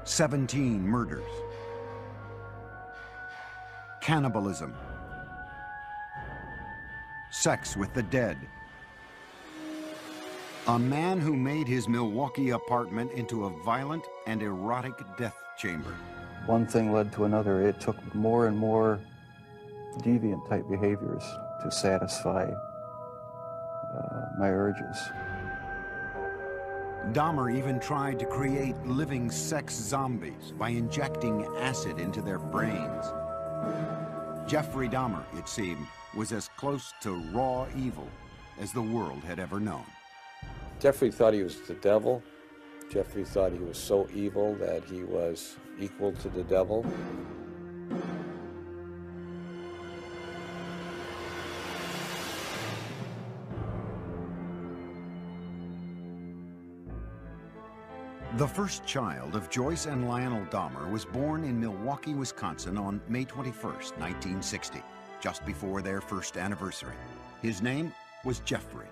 17 murders, cannibalism, sex with the dead. A man who made his Milwaukee apartment into a violent and erotic death chamber. One thing led to another. It took more and more deviant type behaviors to satisfy my urges. Dahmer even tried to create living sex zombies by injecting acid into their brains. Jeffrey Dahmer, it seemed, was as close to raw evil as the world had ever known. Jeffrey thought he was the devil. Jeffrey thought he was so evil that he was equal to the devil. The first child of Joyce and Lionel Dahmer was born in Milwaukee, Wisconsin on May 21st, 1960, just before their first anniversary. His name was Jeffrey.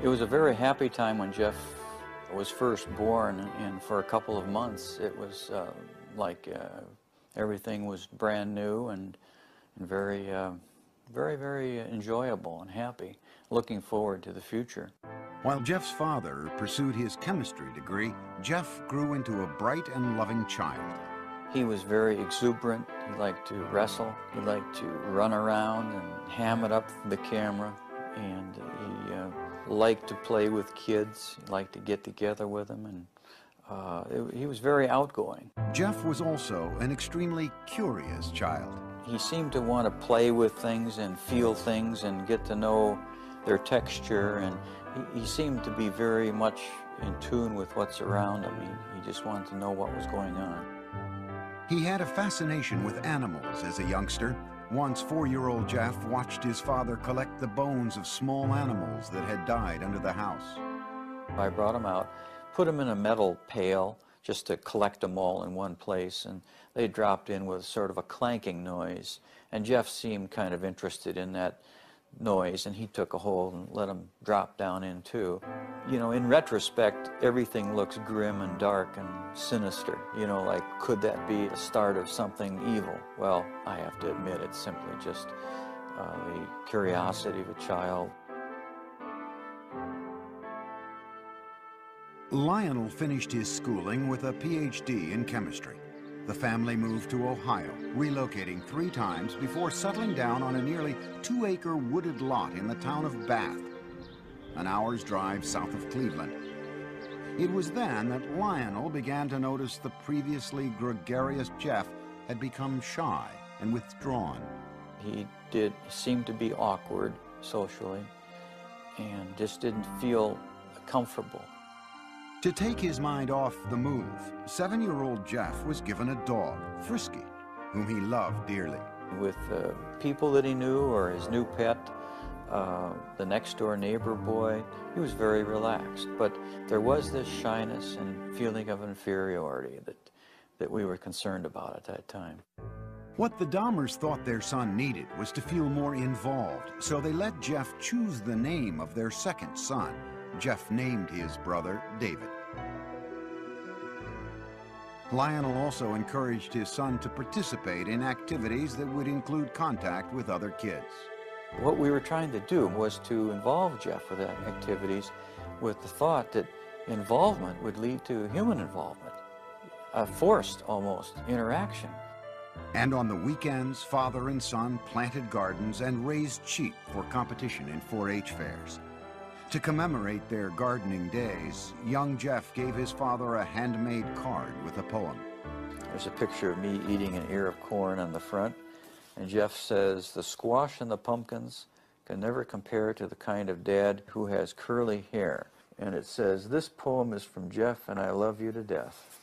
It was a very happy time when Jeff was first born, and for a couple of months it was like everything was brand new and very, very enjoyable and happy, looking forward to the future. While Jeff's father pursued his chemistry degree, Jeff grew into a bright and loving child. He was very exuberant. He liked to wrestle. He liked to run around and ham it up for the camera. And he liked to play with kids. He liked to get together with them. And he was very outgoing. Jeff was also an extremely curious child. He seemed to want to play with things and feel things and get to know their texture, and he seemed to be very much in tune with what's around him. He just wanted to know what was going on. He had a fascination with animals as a youngster. Once, 4-year-old Jeff watched his father collect the bones of small animals that had died under the house. I brought him out, put him in a metal pail just to collect them all in one place, and they dropped in with sort of a clanking noise, and Jeff seemed kind of interested in that noise, and he took a hold and let them drop down in too. You know, in retrospect, everything looks grim and dark and sinister. You know, like, could that be the start of something evil? Well, I have to admit, it's simply just the curiosity of a child. Lionel finished his schooling with a PhD in chemistry. The family moved to Ohio, relocating 3 times before settling down on a nearly 2-acre wooded lot in the town of Bath, an hour's drive south of Cleveland. It was then that Lionel began to notice the previously gregarious Jeff had become shy and withdrawn. He did seem to be awkward socially and just didn't feel comfortable. To take his mind off the move, 7-year-old Jeff was given a dog, Frisky, whom he loved dearly. With people that he knew or his new pet, the next-door neighbor boy, he was very relaxed. But there was this shyness and feeling of inferiority that we were concerned about at that time. What the Dahmers thought their son needed was to feel more involved, so they let Jeff choose the name of their second son. Jeff named his brother David. Lionel also encouraged his son to participate in activities that would include contact with other kids. What we were trying to do was to involve Jeff with activities with the thought that involvement would lead to human involvement, a forced, almost, interaction. And on the weekends, father and son planted gardens and raised sheep for competition in 4-H fairs. To commemorate their gardening days, young Jeff gave his father a handmade card with a poem. There's a picture of me eating an ear of corn on the front, and Jeff says, "The squash and the pumpkins can never compare to the kind of dad who has curly hair." And it says, "This poem is from Jeff, and I love you to death."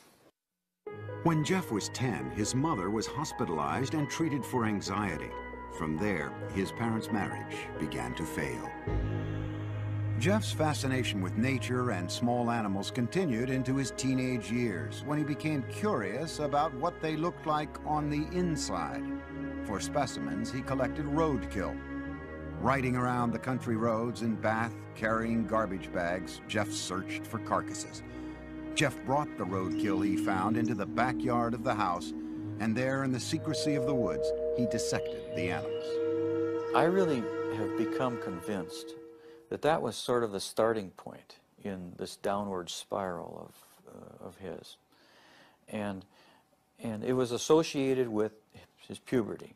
When Jeff was 10, his mother was hospitalized and treated for anxiety. From there, his parents' marriage began to fail. Jeff's fascination with nature and small animals continued into his teenage years, when he became curious about what they looked like on the inside. For specimens, he collected roadkill. Riding around the country roads in Bath, carrying garbage bags, Jeff searched for carcasses. Jeff brought the roadkill he found into the backyard of the house, and there in the secrecy of the woods, he dissected the animals. I really have become convinced that that was sort of the starting point in this downward spiral of his. And it was associated with his puberty.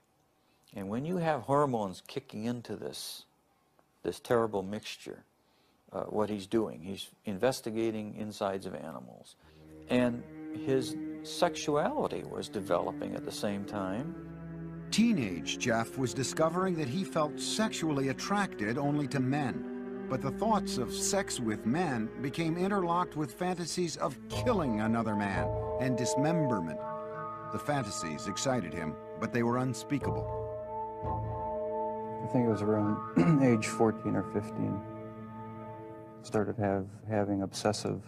And when you have hormones kicking into this terrible mixture, what he's doing, he's investigating insides of animals. And his sexuality was developing at the same time. Teenage Jeff was discovering that he felt sexually attracted only to men. But the thoughts of sex with men became interlocked with fantasies of killing another man and dismemberment. The fantasies excited him, but they were unspeakable. I think it was around age 14 or 15. Started having obsessive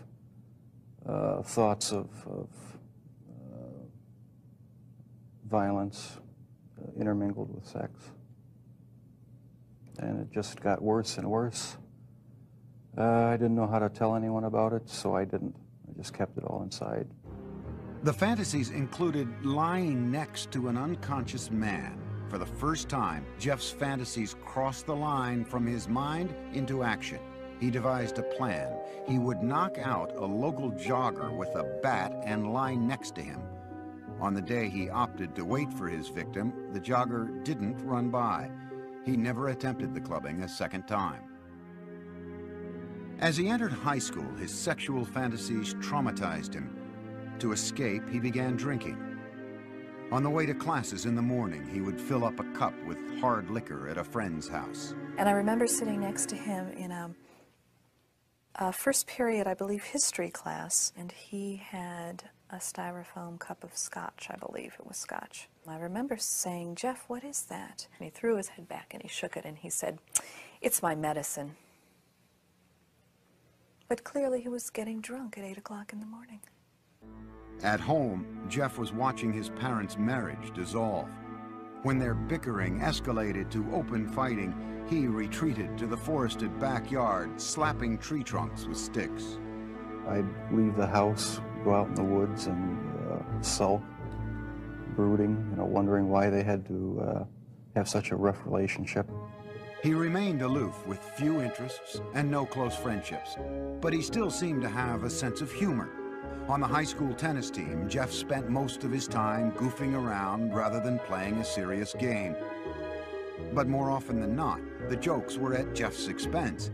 thoughts of violence intermingled with sex. And it just got worse and worse. I didn't know how to tell anyone about it, so I didn't. I just kept it all inside. The fantasies included lying next to an unconscious man. For the first time, Jeff's fantasies crossed the line from his mind into action. He devised a plan. He would knock out a local jogger with a bat and lie next to him. On the day he opted to wait for his victim, the jogger didn't run by. He never attempted the clubbing a second time. As he entered high school, his sexual fantasies traumatized him. To escape, he began drinking. On the way to classes in the morning, he would fill up a cup with hard liquor at a friend's house. And I remember sitting next to him in a first period, I believe, history class, and he had a styrofoam cup of scotch, I believe it was scotch. I remember saying, "Jeff, what is that?" And he threw his head back and he shook it and he said, "It's my medicine." But clearly he was getting drunk at 8 o'clock in the morning. At home, Jeff was watching his parents' marriage dissolve. When their bickering escalated to open fighting, he retreated to the forested backyard, slapping tree trunks with sticks. I'd leave the house, go out in the woods and sulk, brooding, wondering why they had to have such a rough relationship. He remained aloof with few interests and no close friendships, but he still seemed to have a sense of humor. On the high school tennis team, Jeff spent most of his time goofing around rather than playing a serious game. But more often than not, the jokes were at Jeff's expense.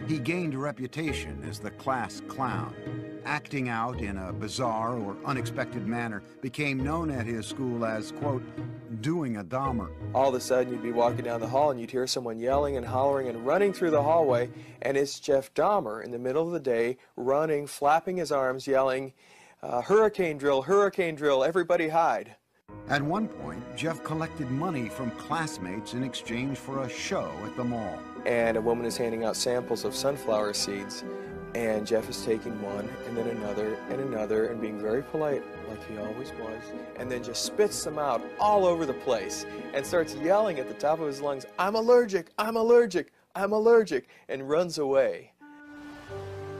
He gained a reputation as the class clown. Acting out in a bizarre or unexpected manner became known at his school as, quote, doing a Dahmer. All of a sudden you'd be walking down the hall and you'd hear someone yelling and hollering and running through the hallway, and it's Jeff Dahmer in the middle of the day, running, flapping his arms, yelling, hurricane drill, everybody hide. At one point, Jeff collected money from classmates in exchange for a show at the mall. And a woman is handing out samples of sunflower seeds, and Jeff is taking one and then another and being very polite like he always was, and then just spits them out all over the place and starts yelling at the top of his lungs, "I'm allergic, I'm allergic, I'm allergic," and runs away.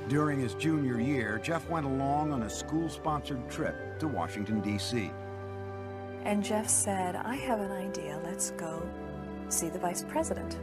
During his junior year, Jeff went along on a school-sponsored trip to Washington, D.C. And Jeff said, "I have an idea, let's go see the vice president."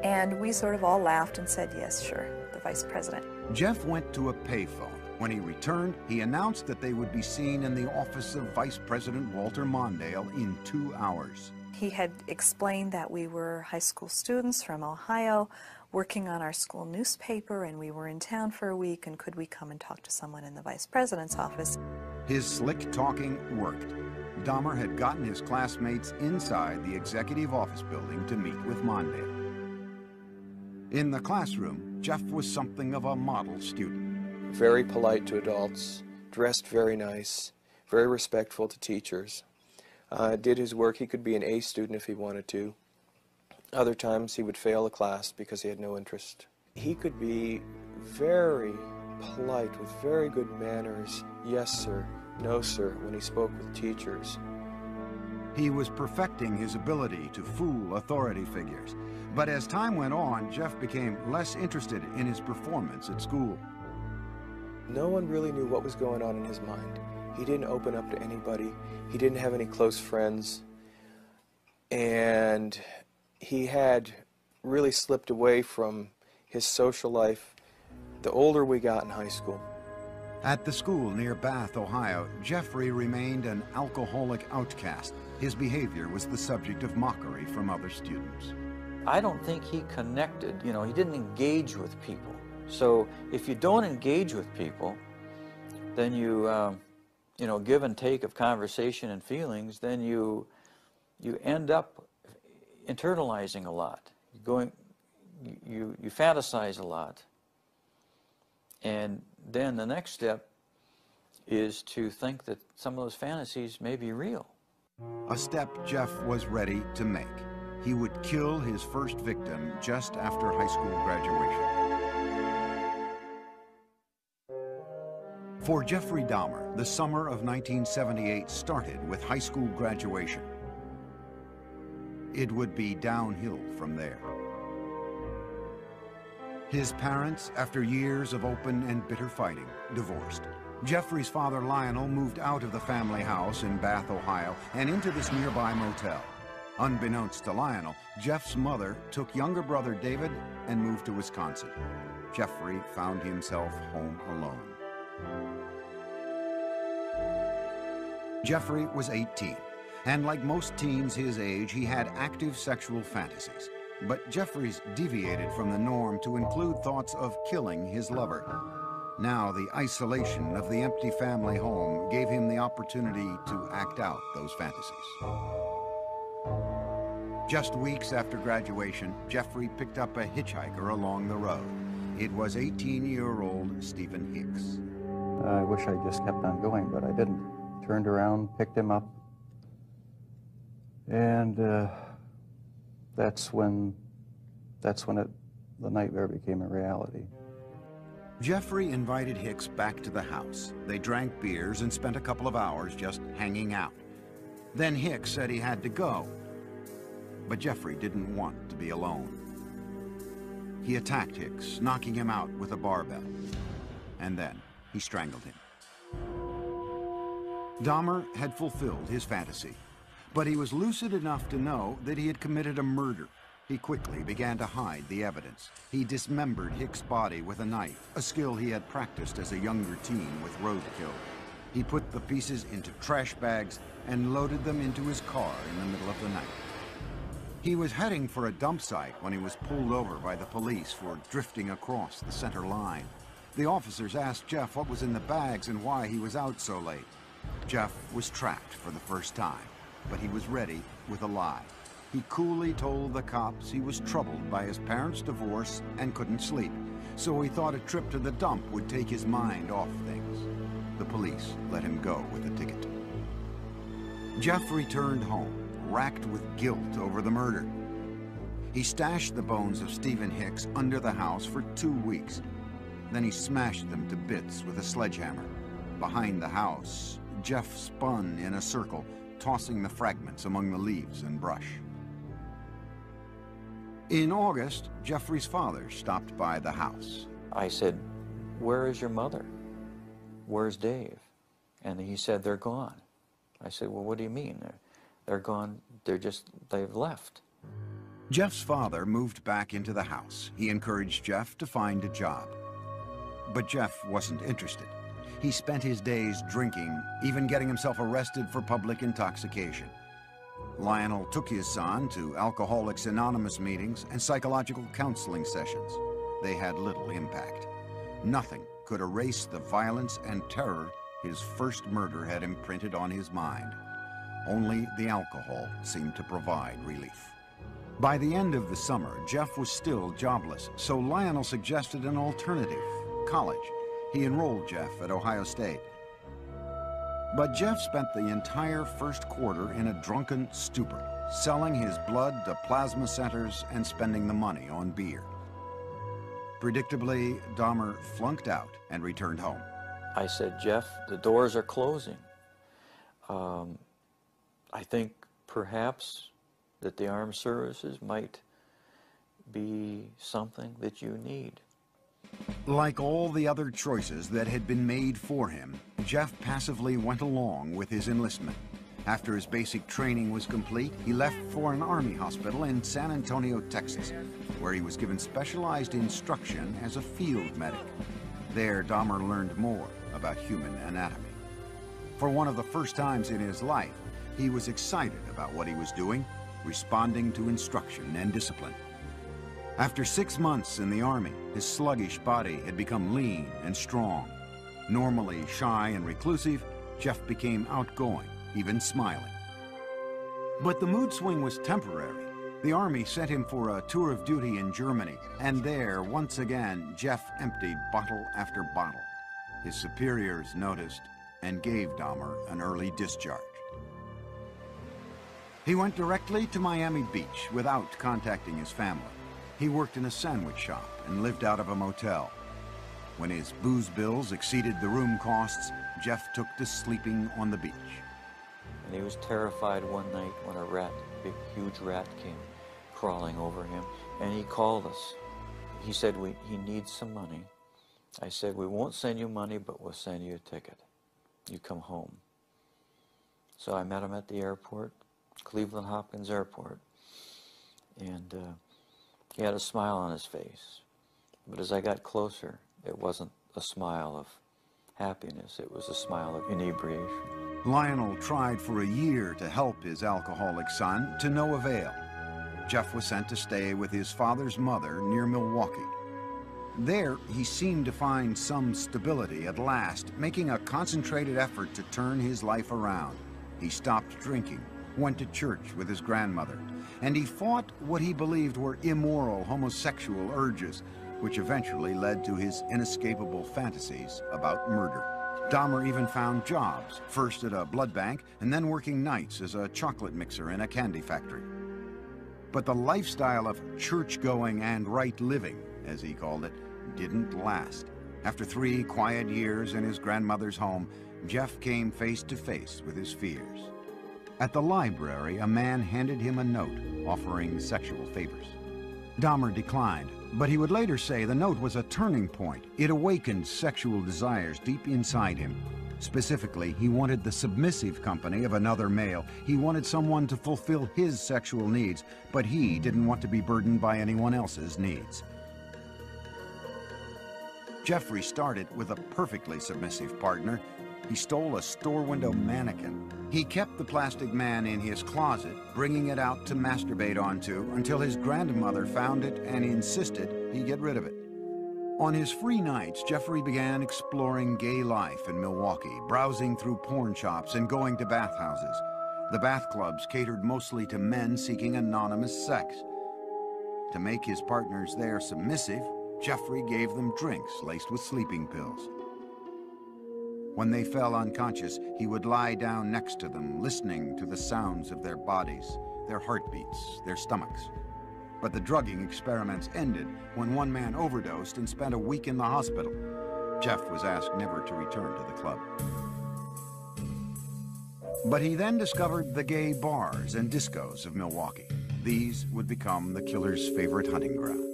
And we sort of all laughed and said, "Yes, sure, the vice president." Jeff went to a payphone. When he returned, he announced that they would be seen in the office of Vice President Walter Mondale in 2 hours. He had explained that we were high school students from Ohio working on our school newspaper, and we were in town for a week, and could we come and talk to someone in the vice president's office? His slick talking worked. Dahmer had gotten his classmates inside the executive office building to meet with Mondale. In the classroom, Jeff was something of a model student. Very polite to adults, dressed very nice, very respectful to teachers. Did his work. He could be an A student if he wanted to. Other times he would fail a class because he had no interest. He could be very polite with very good manners, yes sir, no sir, when he spoke with teachers. He was perfecting his ability to fool authority figures. But as time went on, Jeff became less interested in his performance at school. No one really knew what was going on in his mind. He didn't open up to anybody. He didn't have any close friends. And he had really slipped away from his social life the older we got in high school. At the school near Bath, Ohio, Jeffrey remained an alcoholic outcast. His behavior was the subject of mockery from other students. I don't think he connected, he didn't engage with people. So if you don't engage with people, then you, give and take of conversation and feelings, then you end up internalizing a lot. You fantasize a lot. And then the next step is to think that some of those fantasies may be real. A step Jeff was ready to make. He would kill his first victim just after high school graduation. For Jeffrey Dahmer, the summer of 1978 started with high school graduation. It would be downhill from there. His parents, after years of open and bitter fighting, divorced. Jeffrey's father, Lionel, moved out of the family house in Bath, Ohio, and into this nearby motel. Unbeknownst to Lionel, Jeff's mother took younger brother David and moved to Wisconsin. Jeffrey found himself home alone. Jeffrey was 18, and like most teens his age, he had active sexual fantasies. But Jeffrey's deviated from the norm to include thoughts of killing his lover. Now the isolation of the empty family home gave him the opportunity to act out those fantasies. Just weeks after graduation, Jeffrey picked up a hitchhiker along the road. It was 18-year-old Stephen Hicks. I wish I just kept on going, but I didn't. Turned around, picked him up, and that's when the nightmare became a reality. Jeffrey invited Hicks back to the house. They drank beers and spent a couple of hours just hanging out. Then Hicks said he had to go, but Jeffrey didn't want to be alone. He attacked Hicks, knocking him out with a barbell, and then he strangled him. Dahmer had fulfilled his fantasy, but he was lucid enough to know that he had committed a murder. He quickly began to hide the evidence. He dismembered Hicks' body with a knife, a skill he had practiced as a younger teen with roadkill. He put the pieces into trash bags and loaded them into his car in the middle of the night. He was heading for a dump site when he was pulled over by the police for drifting across the center line. The officers asked Jeff what was in the bags and why he was out so late. Jeff was trapped for the first time, but he was ready with a lie. He coolly told the cops he was troubled by his parents' divorce and couldn't sleep, so he thought a trip to the dump would take his mind off things. The police let him go with a ticket. Jeff returned home, racked with guilt over the murder. He stashed the bones of Stephen Hicks under the house for 2 weeks. Then he smashed them to bits with a sledgehammer. Behind the house, Jeff spun in a circle, tossing the fragments among the leaves and brush. In August, Jeffrey's father stopped by the house. I said, "Where is your mother? Where's Dave?" And he said, "They're gone." I said, "Well, what do you mean? They're gone, they've left." Jeff's father moved back into the house. He encouraged Jeff to find a job. But Jeff wasn't interested. He spent his days drinking, even getting himself arrested for public intoxication. Lionel took his son to Alcoholics Anonymous meetings and psychological counseling sessions. They had little impact. Nothing could erase the violence and terror his first murder had imprinted on his mind. Only the alcohol seemed to provide relief. By the end of the summer, Jeff was still jobless, so Lionel suggested an alternative: college. He enrolled Jeff at Ohio State. But Jeff spent the entire first quarter in a drunken stupor, selling his blood to plasma centers and spending the money on beer. Predictably, Dahmer flunked out and returned home. I said, "Jeff, the doors are closing. I think perhaps that the armed services might be something that you need." Like all the other choices that had been made for him, Jeff passively went along with his enlistment. After his basic training was complete, he left for an army hospital in San Antonio, Texas, where he was given specialized instruction as a field medic. There, Dahmer learned more about human anatomy. For one of the first times in his life, he was excited about what he was doing, responding to instruction and discipline. After 6 months in the Army, his sluggish body had become lean and strong. Normally shy and reclusive, Jeff became outgoing, even smiling. But the mood swing was temporary. The Army sent him for a tour of duty in Germany, and there, once again, Jeff emptied bottle after bottle. His superiors noticed and gave Dahmer an early discharge. He went directly to Miami Beach without contacting his family. He worked in a sandwich shop and lived out of a motel. When his booze bills exceeded the room costs, Jeff took to sleeping on the beach. And he was terrified one night when a rat, a big, huge rat, came crawling over him, and he called us. He said, he needs some money. I said, we won't send you money, but we'll send you a ticket. You come home. So I met him at the airport, Cleveland Hopkins Airport, and he had a smile on his face. But as I got closer, it wasn't a smile of happiness, it was a smile of inebriation. Lionel tried for a year to help his alcoholic son, to no avail. Jeff was sent to stay with his father's mother near Milwaukee. There, he seemed to find some stability at last, making a concentrated effort to turn his life around. He stopped drinking, went to church with his grandmother, and he fought what he believed were immoral homosexual urges, which eventually led to his inescapable fantasies about murder. Dahmer even found jobs, first at a blood bank and then working nights as a chocolate mixer in a candy factory. But the lifestyle of church-going and right living, as he called it, didn't last. After 3 quiet years in his grandmother's home, Jeff came face to face with his fears. At the library, a man handed him a note offering sexual favors. Dahmer declined, but he would later say the note was a turning point. It awakened sexual desires deep inside him. Specifically, he wanted the submissive company of another male. He wanted someone to fulfill his sexual needs, but he didn't want to be burdened by anyone else's needs. Jeffrey started with a perfectly submissive partner. He stole a store window mannequin. He kept the plastic man in his closet, bringing it out to masturbate onto until his grandmother found it and insisted he get rid of it. On his free nights, Jeffrey began exploring gay life in Milwaukee, browsing through porn shops and going to bathhouses. The bath clubs catered mostly to men seeking anonymous sex. To make his partners there submissive, Jeffrey gave them drinks laced with sleeping pills. When they fell unconscious, he would lie down next to them, listening to the sounds of their bodies, their heartbeats, their stomachs. But the drugging experiments ended when one man overdosed and spent a week in the hospital. Jeff was asked never to return to the club. But he then discovered the gay bars and discos of Milwaukee. These would become the killer's favorite hunting grounds.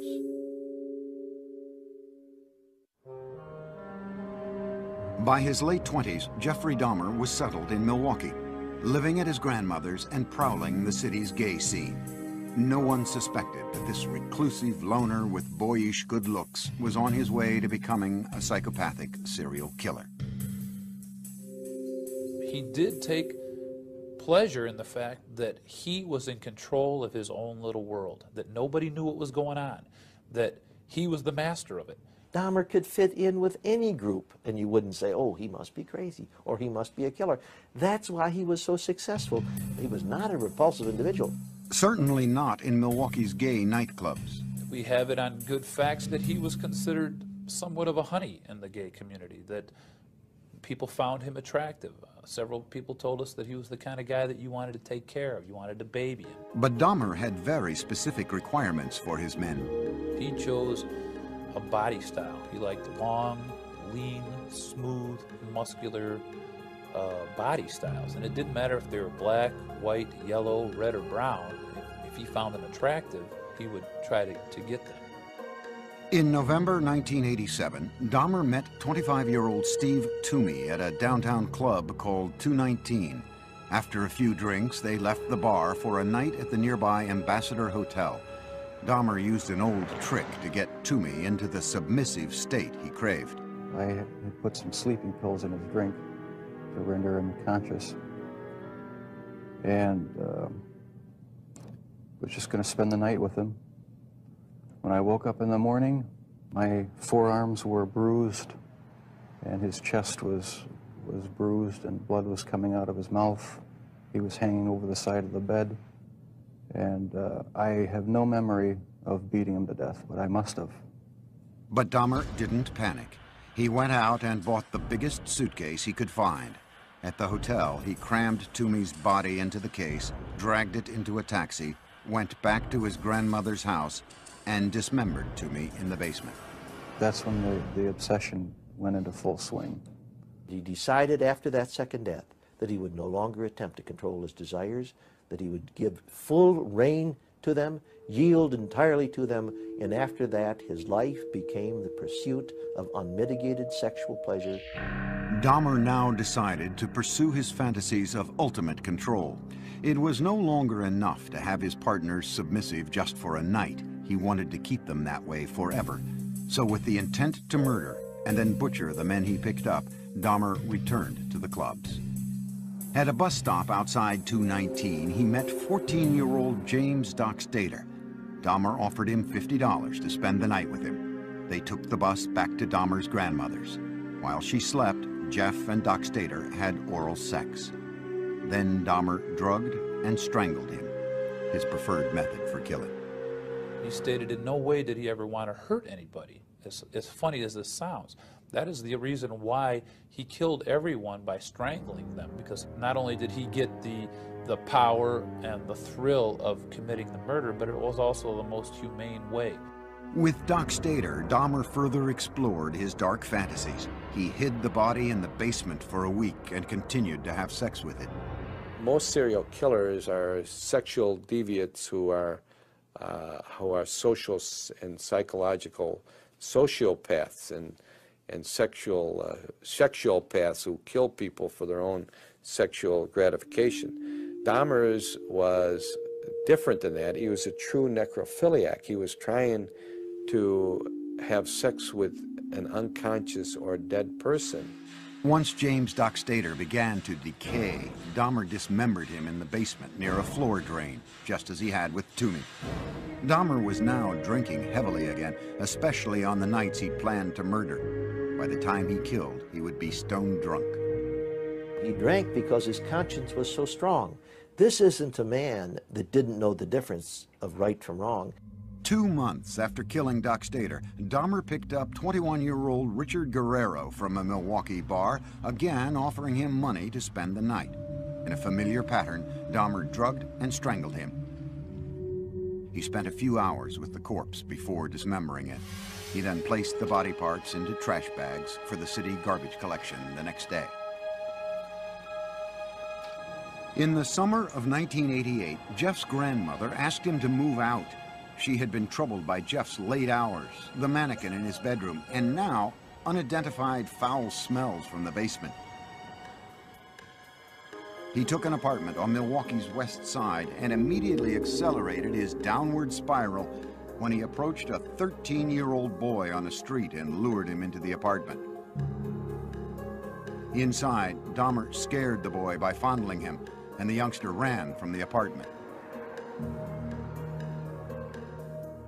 By his late 20s, Jeffrey Dahmer was settled in Milwaukee, living at his grandmother's and prowling the city's gay scene. No one suspected that this reclusive loner with boyish good looks was on his way to becoming a psychopathic serial killer. He did take pleasure in the fact that he was in control of his own little world, that nobody knew what was going on, that he was the master of it. Dahmer could fit in with any group, and you wouldn't say, oh, he must be crazy, or he must be a killer. That's why he was so successful. He was not a repulsive individual. Certainly not in Milwaukee's gay nightclubs. We have it on good facts that he was considered somewhat of a honey in the gay community, that people found him attractive. Several people told us that he was the kind of guy that you wanted to take care of, you wanted to baby him. But Dahmer had very specific requirements for his men. He chose a body style. He liked long, lean, smooth, muscular body styles. And it didn't matter if they were black, white, yellow, red, or brown. If he found them attractive, he would try to get them. In November 1987, Dahmer met 25-year-old Steve Toomey at a downtown club called 219. After a few drinks, they left the bar for a night at the nearby Ambassador Hotel. Dahmer used an old trick to get Toomey into the submissive state he craved. I had put some sleeping pills in his drink to render him conscious. And was just going to spend the night with him. When I woke up in the morning, my forearms were bruised, and his chest was bruised, and blood was coming out of his mouth. He was hanging over the side of the bed, and I have no memory of beating him to death, but I must have. But Dahmer didn't panic. He went out and bought the biggest suitcase he could find. At the hotel, he crammed Toomey's body into the case, dragged it into a taxi, went back to his grandmother's house, and dismembered Toomey in the basement. That's when the obsession went into full swing. He decided after that second death that he would no longer attempt to control his desires, that he would give full rein to them, yield entirely to them, and after that his life became the pursuit of unmitigated sexual pleasure. Dahmer now decided to pursue his fantasies of ultimate control. It was no longer enough to have his partners submissive just for a night. He wanted to keep them that way forever. So with the intent to murder and then butcher the men he picked up, Dahmer returned to the clubs. At a bus stop outside 219, he met 14-year-old James Doc Stater. Dahmer offered him $50 to spend the night with him. They took the bus back to Dahmer's grandmother's. While she slept, Jeff and Doc Stater had oral sex. Then Dahmer drugged and strangled him, his preferred method for killing. He stated in no way did he ever want to hurt anybody. As funny as this sounds, that is the reason why he killed everyone by strangling them, because not only did he get the power and the thrill of committing the murder, but it was also the most humane way. With Doc Stater, Dahmer further explored his dark fantasies. He hid the body in the basement for a week and continued to have sex with it. Most serial killers are sexual deviants who are social and psychological sociopaths and sexual paths who kill people for their own sexual gratification. Dahmer's was different than that. He was a true necrophiliac. He was trying to have sex with an unconscious or dead person. Once James Doc Stater began to decay, Dahmer dismembered him in the basement near a floor drain, just as he had with Toomey. Dahmer was now drinking heavily again, especially on the nights he'd planned to murder. By the time he killed, he would be stone drunk. He drank because his conscience was so strong. This isn't a man that didn't know the difference of right from wrong. 2 months after killing Doc Stater, Dahmer picked up 21-year-old Richard Guerrero from a Milwaukee bar, again offering him money to spend the night. In a familiar pattern, Dahmer drugged and strangled him. He spent a few hours with the corpse before dismembering it. He then placed the body parts into trash bags for the city garbage collection the next day. In the summer of 1988, Jeff's grandmother asked him to move out. She had been troubled by Jeff's late hours, the mannequin in his bedroom, and now unidentified foul smells from the basement. He took an apartment on Milwaukee's west side and immediately accelerated his downward spiral when he approached a 13-year-old boy on the street and lured him into the apartment. Inside, Dahmer scared the boy by fondling him, and the youngster ran from the apartment.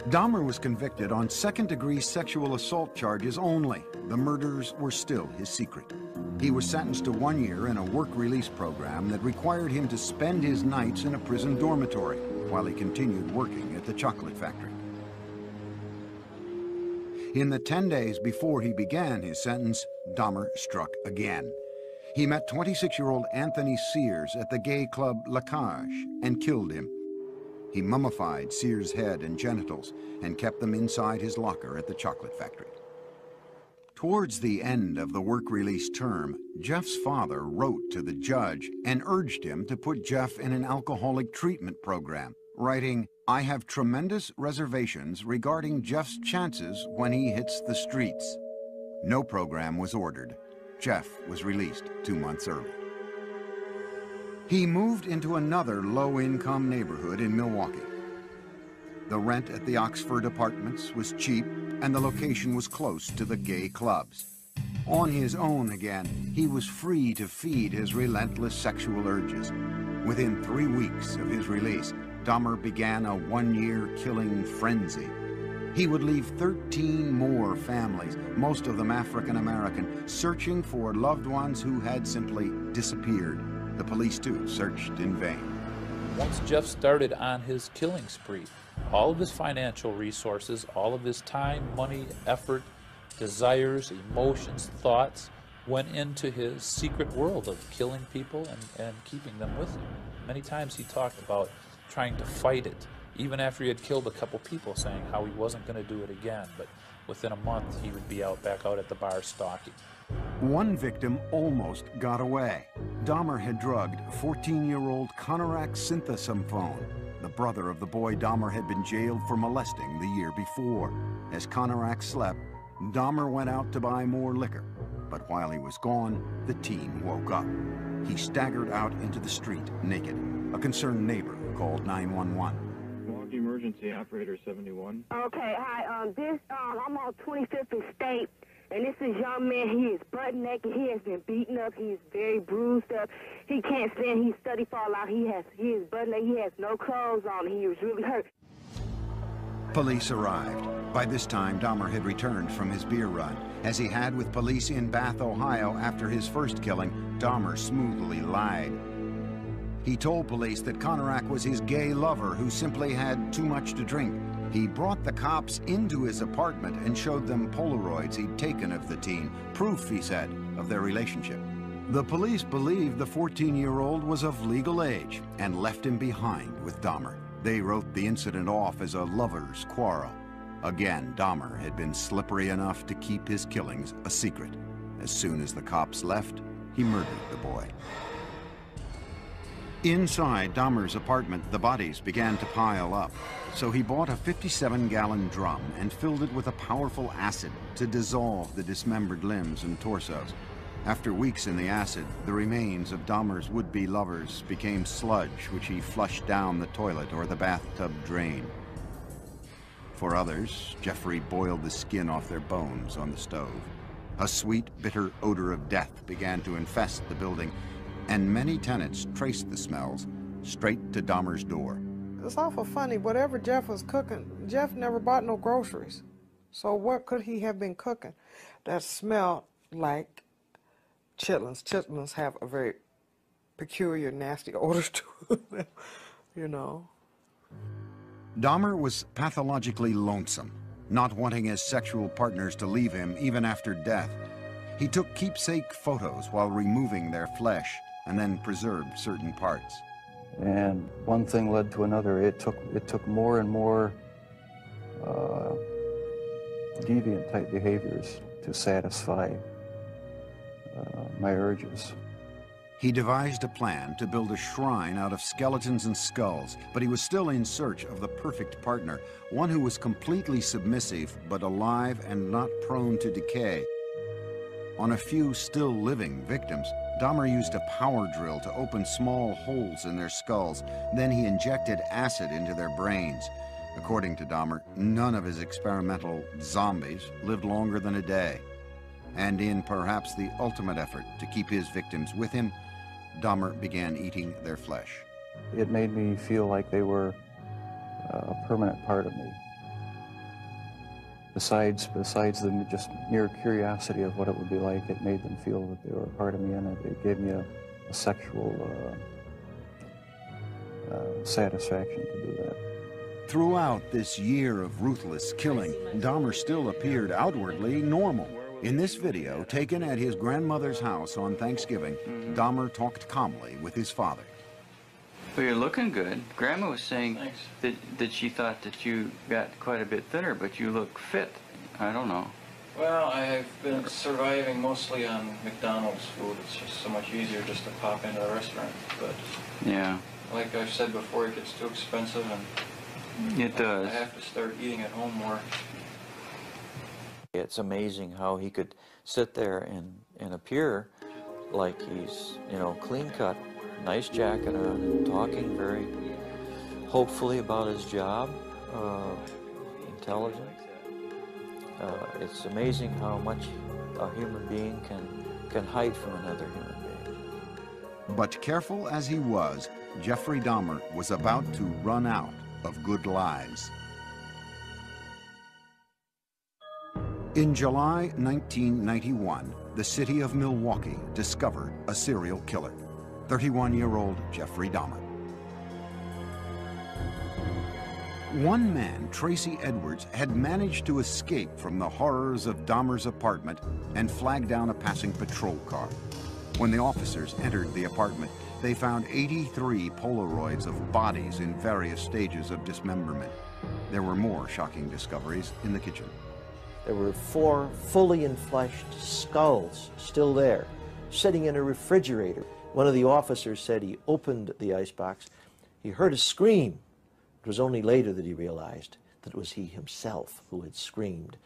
Dahmer was convicted on second-degree sexual assault charges only. The murders were still his secret. He was sentenced to 1 year in a work release program that required him to spend his nights in a prison dormitory while he continued working at the chocolate factory. In the 10 days before he began his sentence, Dahmer struck again. He met 26-year-old Anthony Sears at the gay club La Cage and killed him. He mummified Sears' head and genitals and kept them inside his locker at the chocolate factory. Towards the end of the work release term, Jeff's father wrote to the judge and urged him to put Jeff in an alcoholic treatment program, writing, "I have tremendous reservations regarding Jeff's chances when he hits the streets." No program was ordered. Jeff was released 2 months early. He moved into another low-income neighborhood in Milwaukee. The rent at the Oxford Apartments was cheap, and the location was close to the gay clubs. On his own again, he was free to feed his relentless sexual urges. Within 3 weeks of his release, Dahmer began a 1-year killing frenzy. He would leave 13 more families, most of them African-American, searching for loved ones who had simply disappeared. The police, too, searched in vain. Once Jeff started on his killing spree, all of his financial resources, all of his time, money, effort, desires, emotions, thoughts went into his secret world of killing people and keeping them with him. Many times he talked about trying to fight it, even after he had killed a couple people, saying how he wasn't going to do it again, but within a month he would be back out at the bar stalking. One victim almost got away. Dahmer had drugged 14-year-old Konorak Synthesymphone, the brother of the boy Dahmer had been jailed for molesting the year before. As Konorak slept, Dahmer went out to buy more liquor. But while he was gone, the teen woke up. He staggered out into the street naked. A concerned neighbor called 911. Milwaukee Emergency Operator 71. Okay, hi. I'm on 25th and State, and this is young man. He is butt naked. He has been beaten up. He is very bruised up. He can't stand. He's study fall out. He is butt naked. He has no clothes on. He was really hurt. Police arrived. By this time, Dahmer had returned from his beer run. As he had with police in Bath, Ohio after his first killing, Dahmer smoothly lied. He told police that Konorak was his gay lover who simply had too much to drink. He brought the cops into his apartment and showed them Polaroids he'd taken of the teen, proof, he said, of their relationship. The police believed the 14-year-old was of legal age and left him behind with Dahmer. They wrote the incident off as a lover's quarrel. Again, Dahmer had been slippery enough to keep his killings a secret. As soon as the cops left, he murdered the boy. Inside Dahmer's apartment, the bodies began to pile up. So he bought a 57-gallon drum and filled it with a powerful acid to dissolve the dismembered limbs and torsos. After weeks in the acid, the remains of Dahmer's would-be lovers became sludge, which he flushed down the toilet or the bathtub drain. For others, Jeffrey boiled the skin off their bones on the stove. A sweet, bitter odor of death began to infest the building, and many tenants traced the smells straight to Dahmer's door. It's awful funny. Whatever Jeff was cooking, Jeff never bought no groceries. So what could he have been cooking that smelled like chitlins? Chitlins have a very peculiar, nasty odor to them, you know. Dahmer was pathologically lonesome, not wanting his sexual partners to leave him even after death. He took keepsake photos while removing their flesh and then preserved certain parts. And one thing led to another. It took more and more deviant type behaviors to satisfy my urges. He devised a plan to build a shrine out of skeletons and skulls, but he was still in search of the perfect partner, one who was completely submissive but alive and not prone to decay. On a few still living victims, Dahmer used a power drill to open small holes in their skulls. Then he injected acid into their brains. According to Dahmer, none of his experimental zombies lived longer than a day. And in perhaps the ultimate effort to keep his victims with him, Dahmer began eating their flesh. It made me feel like they were a permanent part of me. Besides the just mere curiosity of what it would be like, it made them feel that they were a part of me, and it gave me a sexual satisfaction to do that. Throughout this year of ruthless killing, Dahmer still appeared outwardly normal. In this video, taken at his grandmother's house on Thanksgiving, Dahmer talked calmly with his father. Well, you're looking good. Grandma was saying that she thought that you got quite a bit thinner, but you look fit. I don't know. Well, I've been surviving mostly on McDonald's food. It's just so much easier just to pop into a restaurant. But yeah, like I've said before, it gets too expensive, and It does. I have to start eating at home more. It's amazing how he could sit there and appear like he's, you know, clean cut, nice jacket on, and talking very hopefully about his job, intelligent. It's amazing how much a human being can hide from another human being. But careful as he was, Jeffrey Dahmer was about to run out of good lies. In July 1991, the city of Milwaukee discovered a serial killer, 31-year-old Jeffrey Dahmer. One man, Tracy Edwards, had managed to escape from the horrors of Dahmer's apartment and flag down a passing patrol car. When the officers entered the apartment, they found 83 Polaroids of bodies in various stages of dismemberment. There were more shocking discoveries in the kitchen. There were 4 fully enfleshed skulls still there, sitting in a refrigerator. One of the officers said he opened the icebox. He heard a scream. It was only later that he realized that it was he himself who had screamed.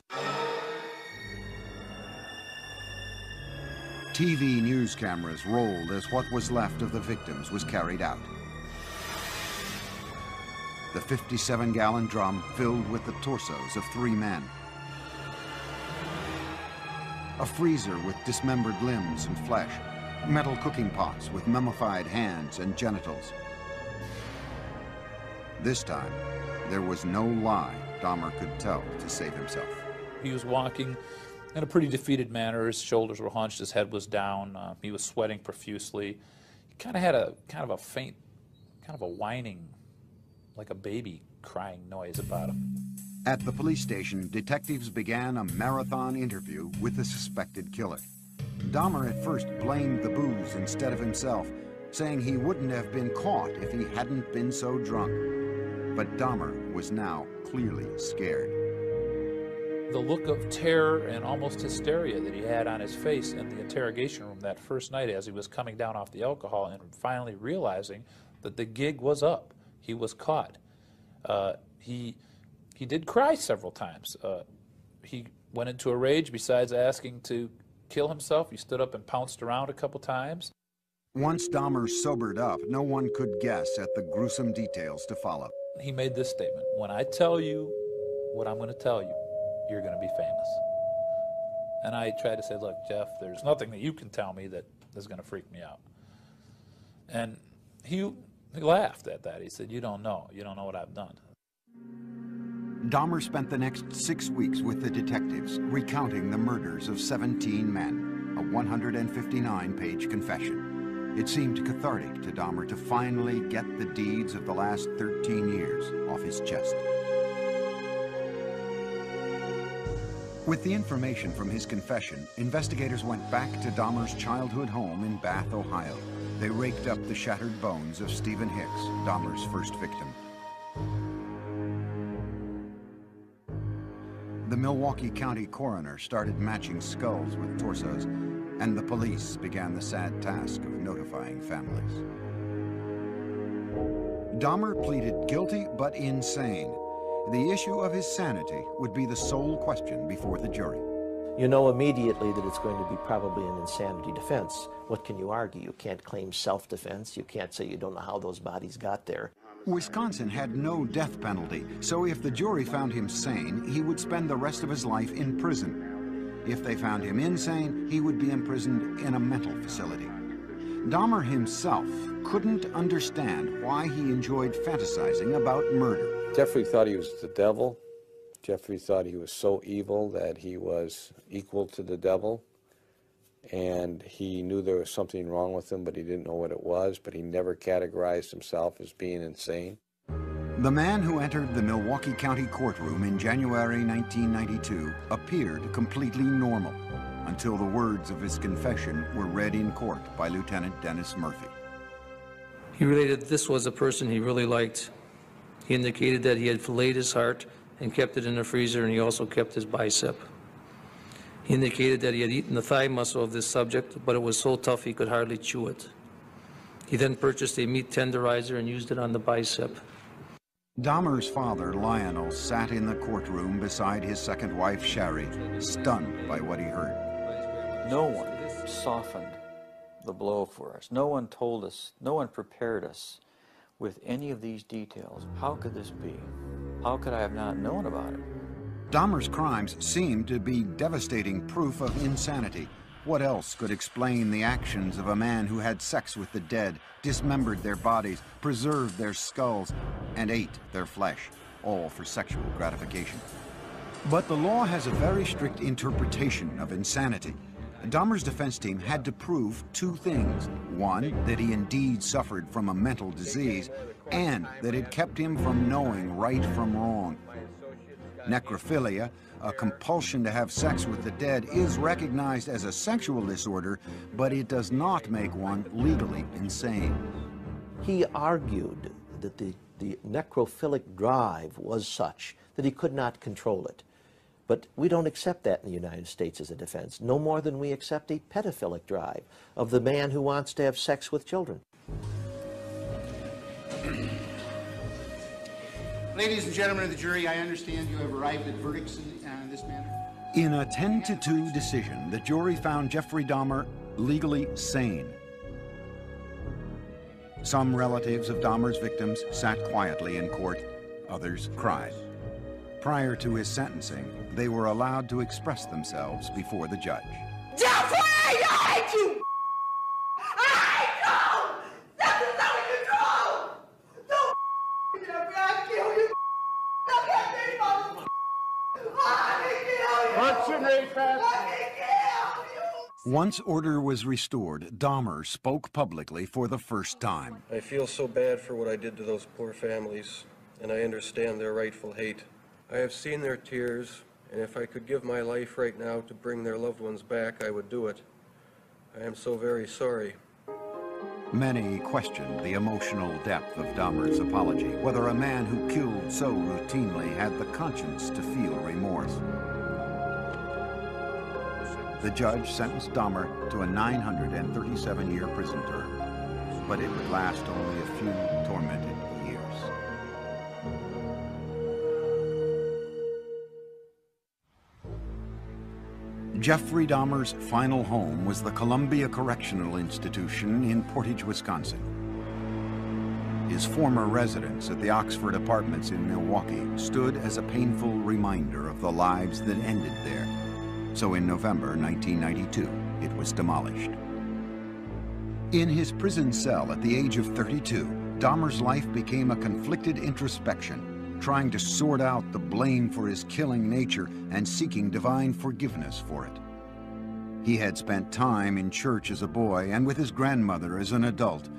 TV news cameras rolled as what was left of the victims was carried out. The 57-gallon drum filled with the torsos of 3 men. A freezer with dismembered limbs and flesh. Metal cooking pots with mummified hands and genitals. This time, there was no lie Dahmer could tell to save himself. He was walking in a pretty defeated manner. His shoulders were hunched, his head was down, he was sweating profusely. He kind of had a faint, kind of a whining, like a baby crying noise about him. At the police station, detectives began a marathon interview with the suspected killer. Dahmer at first blamed the booze instead of himself, saying he wouldn't have been caught if he hadn't been so drunk. But Dahmer was now clearly scared. The look of terror and almost hysteria that he had on his face in the interrogation room that first night as he was coming down off the alcohol and finally realizing that the gig was up. He was caught. He did cry several times. He went into a rage. Besides asking to kill himself, he stood up and pounced around a couple times. Once Dahmer sobered up, no one could guess at the gruesome details to follow. He made this statement: when I tell you what I'm going to tell you, you're going to be famous. And I tried to say, look, Jeff, there's nothing that you can tell me that is going to freak me out. And he laughed at that. He said, you don't know what I've done. Dahmer spent the next 6 weeks with the detectives, recounting the murders of 17 men, a 159-page confession. It seemed cathartic to Dahmer to finally get the deeds of the last 13 years off his chest. With the information from his confession, investigators went back to Dahmer's childhood home in Bath, Ohio. They raked up the shattered bones of Stephen Hicks, Dahmer's first victim. The Milwaukee County coroner started matching skulls with torsos, and the police began the sad task of notifying families. Dahmer pleaded guilty but insane. The issue of his sanity would be the sole question before the jury. You know immediately that it's going to be probably an insanity defense. What can you argue? You can't claim self-defense. You can't say you don't know how those bodies got there. Wisconsin had no death penalty, so if the jury found him sane, he would spend the rest of his life in prison. If they found him insane, he would be imprisoned in a mental facility. Dahmer himself couldn't understand why he enjoyed fantasizing about murder. Jeffrey thought he was the devil. Jeffrey thought he was so evil that he was equal to the devil. And he knew there was something wrong with him, but he didn't know what it was, but he never categorized himself as being insane. The man who entered the Milwaukee County courtroom in January 1992 appeared completely normal until the words of his confession were read in court by Lieutenant Dennis Murphy. He related this was a person he really liked. He indicated that he had filleted his heart and kept it in the freezer, and he also kept his bicep. He indicated that he had eaten the thigh muscle of this subject, but it was so tough he could hardly chew it. He then purchased a meat tenderizer and used it on the bicep. Dahmer's father, Lionel, sat in the courtroom beside his second wife, Sherry, stunned by what he heard. No one softened the blow for us. No one told us, no one prepared us with any of these details. How could this be? How could I have not known about it? Dahmer's crimes seemed to be devastating proof of insanity. What else could explain the actions of a man who had sex with the dead, dismembered their bodies, preserved their skulls, and ate their flesh, all for sexual gratification? But the law has a very strict interpretation of insanity. Dahmer's defense team had to prove two things. One, that he indeed suffered from a mental disease, and that it kept him from knowing right from wrong. Necrophilia, a compulsion to have sex with the dead, is recognized as a sexual disorder, but it does not make one legally insane. He argued that the necrophilic drive was such that he could not control it. But we don't accept that in the United States as a defense, no more than we accept a pedophilic drive of the man who wants to have sex with children. Ladies and gentlemen of the jury, I understand you have arrived at verdicts in this manner. In a 10-2 decision, the jury found Jeffrey Dahmer legally sane. Some relatives of Dahmer's victims sat quietly in court, others cried. Prior to his sentencing, they were allowed to express themselves before the judge. Jeffrey, I hate you! I hate you! Nothing's under control! Don't Jeffrey, I'll kill you! I can't be motherfucker! I can kill you! What's your name, Pat? I can kill you! Once order was restored, Dahmer spoke publicly for the first time. I feel so bad for what I did to those poor families, and I understand their rightful hate. I have seen their tears, and if I could give my life right now to bring their loved ones back, I would do it. I am so very sorry. Many questioned the emotional depth of Dahmer's apology, whether a man who killed so routinely had the conscience to feel remorse. The judge sentenced Dahmer to a 937-year prison term, but it would last only a few tormented years. Jeffrey Dahmer's final home was the Columbia Correctional Institution in Portage, Wisconsin. His former residence at the Oxford Apartments in Milwaukee stood as a painful reminder of the lives that ended there. So in November 1992, it was demolished. In his prison cell at the age of 32, Dahmer's life became a conflicted introspection, trying to sort out the blame for his killing nature and seeking divine forgiveness for it. He had spent time in church as a boy and with his grandmother as an adult,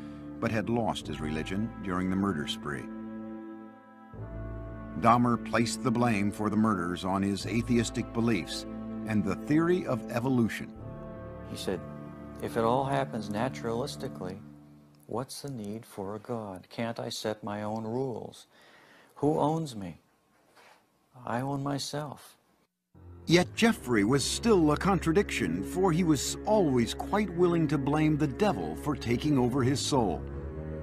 but had lost his religion during the murder spree. Dahmer placed the blame for the murders on his atheistic beliefs and the theory of evolution. He said, if it all happens naturalistically, what's the need for a God? Can't I set my own rules? Who owns me? I own myself. Yet Jeffrey was still a contradiction, for he was always quite willing to blame the devil for taking over his soul.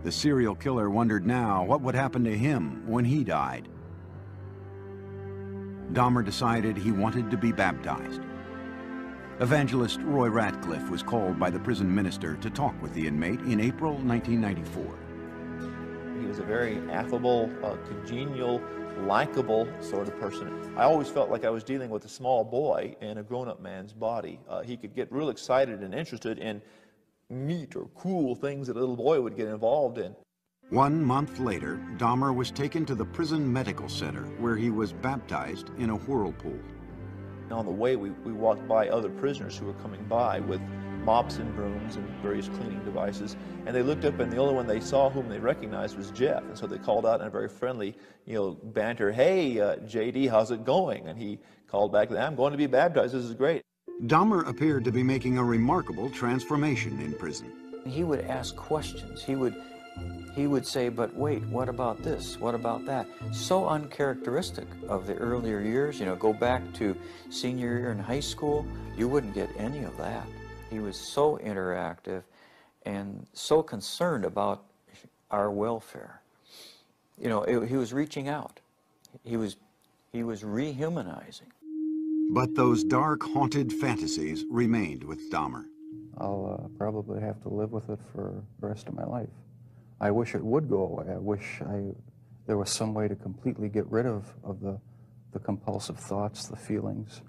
The serial killer wondered now what would happen to him when he died. Dahmer decided he wanted to be baptized. Evangelist Roy Ratcliffe was called by the prison minister to talk with the inmate in April 1994. He was a very affable, congenial, likable sort of person. I always felt like I was dealing with a small boy in a grown-up man's body. He could get real excited and interested in neat or cool things that a little boy would get involved in. 1 month later, Dahmer was taken to the prison medical center, where he was baptized in a whirlpool. On the way, we walked by other prisoners who were coming by with mops and brooms and various cleaning devices, and they looked up, and the only one they saw whom they recognized was Jeff, and so they called out in a very friendly, banter, "Hey, JD, how's it going?" And he called back, "I'm going to be baptized, this is great." Dahmer appeared to be making a remarkable transformation in prison. He would ask questions. He would say, but wait, what about this? What about that? So uncharacteristic of the earlier years. Go back to senior year in high school, you wouldn't get any of that. He was so interactive and so concerned about our welfare. You know, he was reaching out. He was rehumanizing. But those dark, haunted fantasies remained with Dahmer. I'll probably have to live with it for the rest of my life. I wish it would go away. I wish there was some way to completely get rid of the compulsive thoughts, the feelings.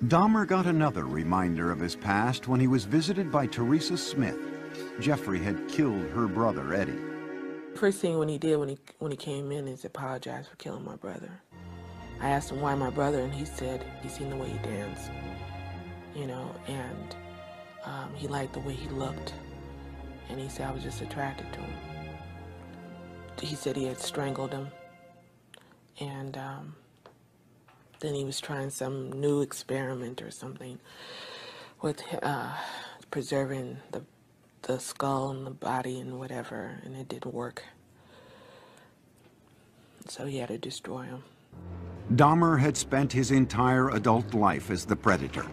Dahmer got another reminder of his past when he was visited by Teresa Smith. Jeffrey had killed her brother, Eddie. First thing when he did when he came in is apologize for killing my brother. I asked him why my brother, and he said he seen the way he danced, you know, and he liked the way he looked, and he said I was just attracted to him. He said he had strangled him, and then he was trying some new experiment or something with preserving the skull and the body and whatever, and it didn't work. So he had to destroy him. Dahmer had spent his entire adult life as the predator.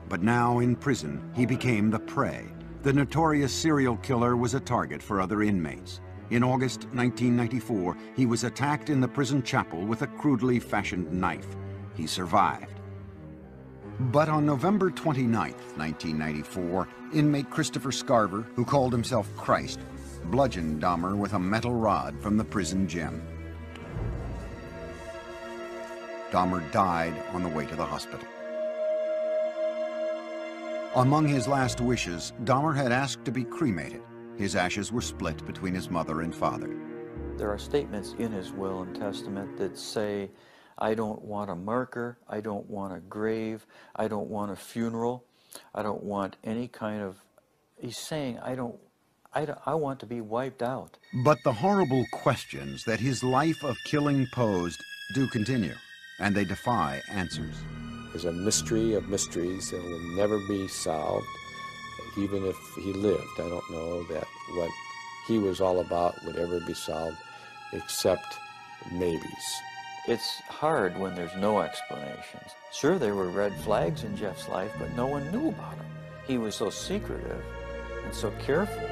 But now in prison, he became the prey. The notorious serial killer was a target for other inmates. In August 1994, he was attacked in the prison chapel with a crudely fashioned knife. He survived. But on November 29, 1994, inmate Christopher Scarver, who called himself Christ, bludgeoned Dahmer with a metal rod from the prison gym. Dahmer died on the way to the hospital. Among his last wishes, Dahmer had asked to be cremated. His ashes were split between his mother and father. There are statements in his will and testament that say, I don't want a marker, I don't want a grave, I don't want a funeral, I don't want any kind of... He's saying, I want to be wiped out. But the horrible questions that his life of killing posed do continue, and they defy answers. There's a mystery of mysteries that will never be solved. Even if he lived, I don't know that what he was all about would ever be solved, except maybes. It's hard when there's no explanations. Sure, there were red flags in Jeff's life, but no one knew about him. He was so secretive and so careful.